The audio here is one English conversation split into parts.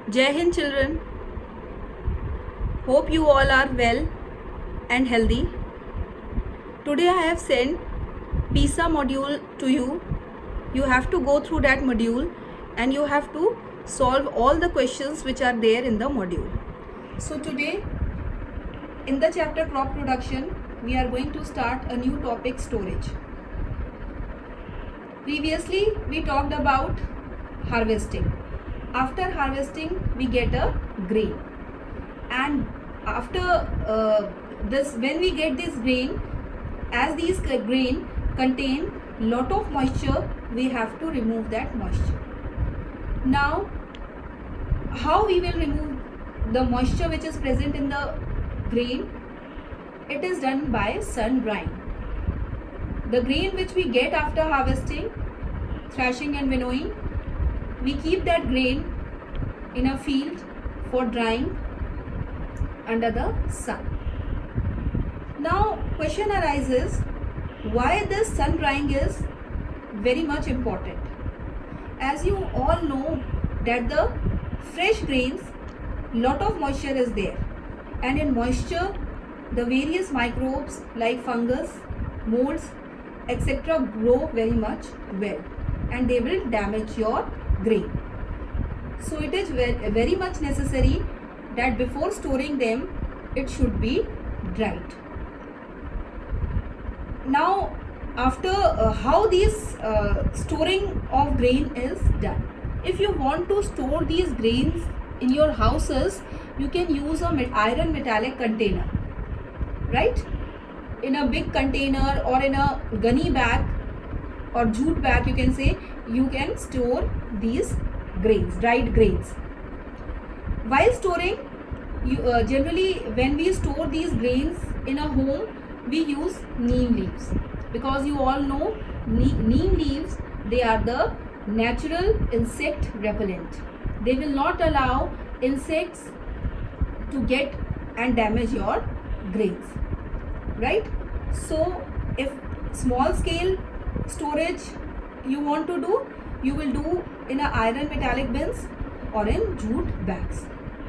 Jai Hind children. Hope you all are well and healthy. Today I have sent PISA module to you. You have to go through that module and you have to solve all the questions which are there in the module. So today in the chapter crop production we are going to start a new topic, storage. Previously we talked about harvesting. After harvesting we get a grain, and after this, when we get this grain, as these grain contain lot of moisture, we have to remove that moisture. Now how we will remove the moisture which is present in the grain? It is done by sun drying. The grain which we get after harvesting, thrashing and winnowing, we keep that grain in a field for drying under the sun. Now question arises, why this sun drying is very much important? As you all know that the fresh grains, lot of moisture is there, and in moisture the various microbes like fungus, molds, etc. grow very much well, and they will damage your grain. So it is very much necessary that before storing them it should be dried. Now after how this storing of grain is done. If you want to store these grains in your houses, you can use a iron metallic container, right? In a big container or in a gunny bag or jute bag, you can say, you can store these grains, dried grains. While storing, you generally when we store these grains in a home, we use neem leaves, because you all know neem leaves, they are the natural insect repellent. They will not allow insects to get and damage your grains, right? So if small scale storage you want to do, you will do in a iron metallic bins or in jute bags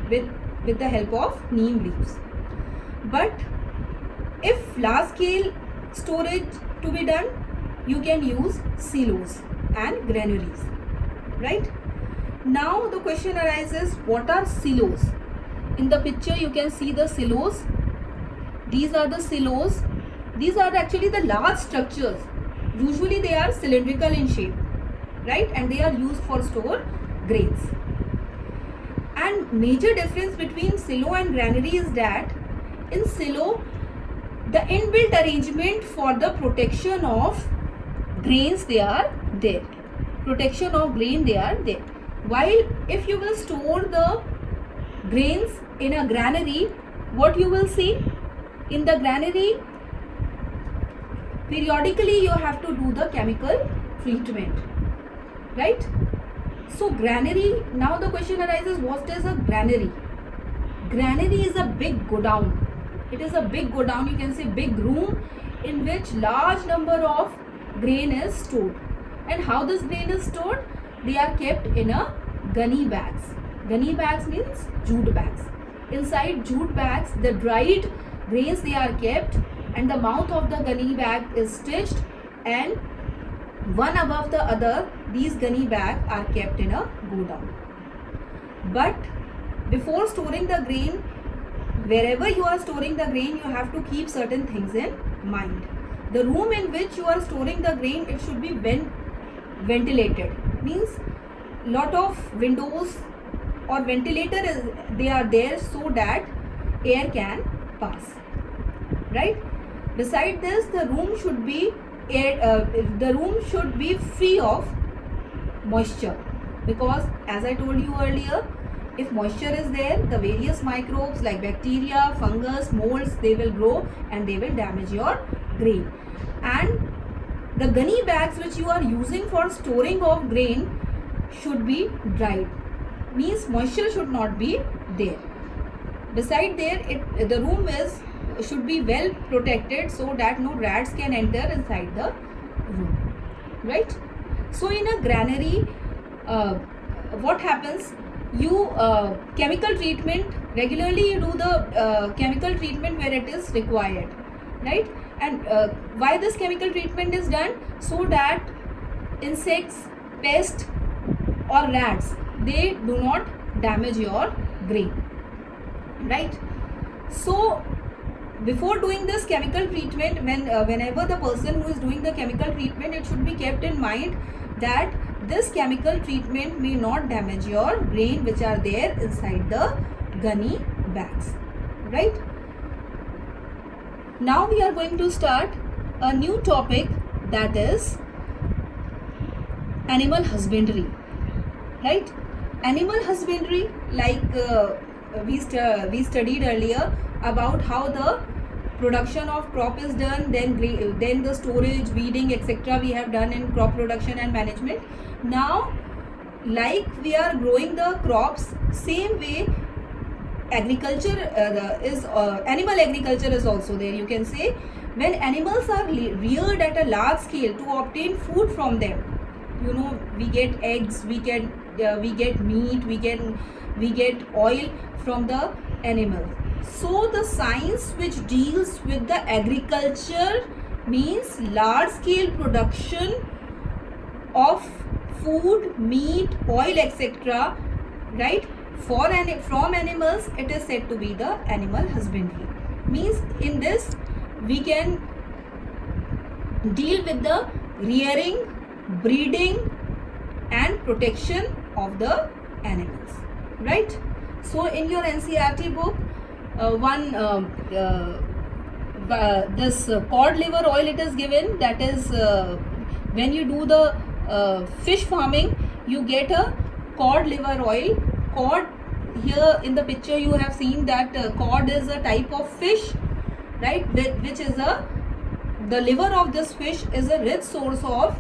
with the help of neem leaves. But if large scale storage to be done, you can use silos and granaries, right? Now the question arises, what are silos? In the picture you can see the silos. These are the silos. These are actually the large structures. Usually they are cylindrical in shape, right? And they are used for store grains. And major difference between silo and granary is that in silo, the inbuilt arrangement for the protection of grains, they are there. Protection of grain, they are there. While if you will store the grains in a granary, what you will see? In the granary, periodically you have to do the chemical treatment, right? So granary, now the question arises, what is a granary? Granary is a big godown. It is a big godown, you can say big room, in which large number of grain is stored. And how this grain is stored? They are kept in a gunny bags. Gunny bags means jute bags. Inside jute bags, the dried grains, they are kept, and the mouth of the gunny bag is stitched, and one above the other, these gunny bags are kept in a godown. But before storing the grain, wherever you are storing the grain, you have to keep certain things in mind. The room in which you are storing the grain, it should be ventilated. Means lot of windows or ventilator they are there so that air can pass, right? Beside this, the room should be free of moisture, because as I told you earlier, if moisture is there, the various microbes like bacteria, fungus, molds, they will grow and they will damage your grain. And the gunny bags which you are using for storing of grain should be dried. Means moisture should not be there. Beside there, the room should be well protected so that no rats can enter inside the room, right? So in a granary, what happens? you chemical treatment, regularly you do the chemical treatment where it is required, right? And why this chemical treatment is done? So that insects, pests or rats, they do not damage your grain, right? So before doing this chemical treatment, whenever the person who is doing the chemical treatment, it should be kept in mind that this chemical treatment may not damage your grain which are there inside the gunny bags, right? Now we are going to start a new topic, that is animal husbandry, right? Animal husbandry, like we studied earlier about how the production of crop is done, then the storage, weeding, etc. we have done in crop production and management. Now, like we are growing the crops, same way agriculture animal agriculture is also there. You can say when animals are reared at a large scale to obtain food from them, you know, we get eggs, we get meat, we get oil from the animals. So the science which deals with the agriculture means large scale production of food, meat, oil, etc., right? From animals, it is said to be the animal husbandry. Means in this we can deal with the rearing, breeding and protection of the animals, right? So in your NCERT book, this cod liver oil it is given, that is when you do the fish farming, you get a cod liver oil. Cod, here in the picture you have seen that cod is a type of fish, right, which is the liver of this fish is a rich source of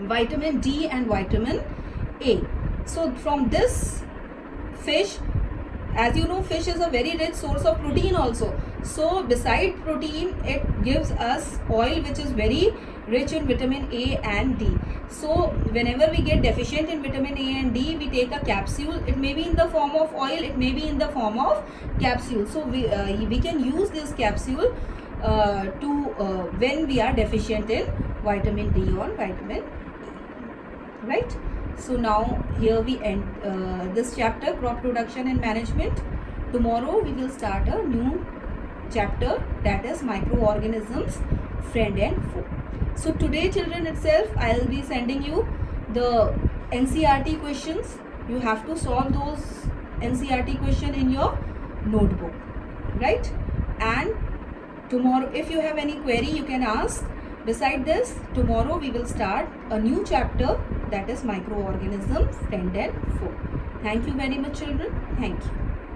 vitamin D and vitamin A. So from this fish, as you know, fish is a very rich source of protein also. So beside protein, it gives us oil which is very rich in vitamin A and D. So whenever we get deficient in vitamin A and D, we take a capsule. It may be in the form of oil, it may be in the form of capsule. So we can use this capsule when we are deficient in vitamin D or vitamin A, right? So now here we end this chapter, crop production and management. Tomorrow we will start a new chapter, that is microorganisms, friend and foe. So today children itself, I will be sending you the NCERT questions. You have to solve those NCERT question in your notebook, right? And tomorrow if you have any query, you can ask. Beside this, tomorrow we will start a new chapter, that is microorganisms, friend and foe. Thank you very much children. Thank you.